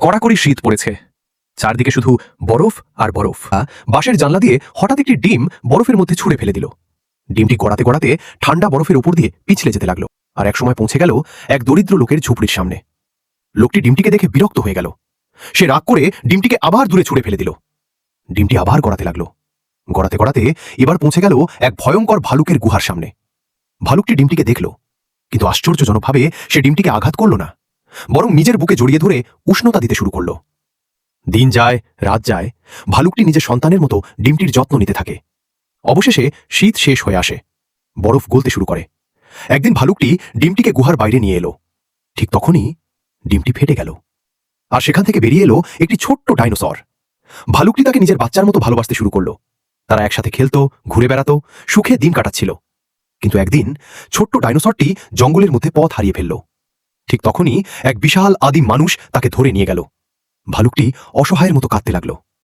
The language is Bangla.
কড়াকড়ি শীত পড়েছে, চারদিকে শুধু বরফ আর বরফ। বাঁশের জানলা দিয়ে হঠাৎ একটি ডিম বরফের মধ্যে ছুঁড়ে ফেলে দিল। ডিমটি গড়াতে গড়াতে ঠান্ডা বরফের উপর দিয়ে পিছলে যেতে লাগলো, আর একসময় পৌঁছে গেল এক দরিদ্র লোকের ঝুপড়ির সামনে। লোকটি ডিমটিকে দেখে বিরক্ত হয়ে গেল। সে রাগ করে ডিমটিকে আবার দূরে ছুঁড়ে ফেলে দিল। ডিমটি আবার গড়াতে লাগলো। গড়াতে গড়াতে এবার পৌঁছে গেল এক ভয়ঙ্কর ভালুকের গুহার সামনে। ভালুকটি ডিমটিকে দেখল, কিন্তু আশ্চর্যজনকভাবে সে ডিমটিকে আঘাত করল না, বরং নিজের বুকে জড়িয়ে ধরে উষ্ণতা দিতে শুরু করল। দিন যায়, রাত যায়, ভালুকটি নিজের সন্তানের মতো ডিমটির যত্ন নিতে থাকে। অবশেষে শীত শেষ হয়ে আসে, বরফ গলতে শুরু করে। একদিন ভালুকটি ডিমটিকে গুহার বাইরে নিয়ে এলো। ঠিক তখনই ডিমটি ফেটে গেল, আর সেখান থেকে বেরিয়ে এলো একটি ছোট্ট ডাইনোসর। ভালুকটি তাকে নিজের বাচ্চার মতো ভালোবাসতে শুরু করলো। তারা একসাথে খেলতো, ঘুরে বেড়াতো, সুখে দিন কাটাচ্ছিল। কিন্তু একদিন ছোট্ট ডাইনোসরটি জঙ্গলের মধ্যে পথ হারিয়ে ফেলল। ঠিক তখনই এক বিশাল আদিম মানুষ তাকে ধরে নিয়ে গেল। ভালুকটি অসহায়ের মতো কাঁদতে লাগলো।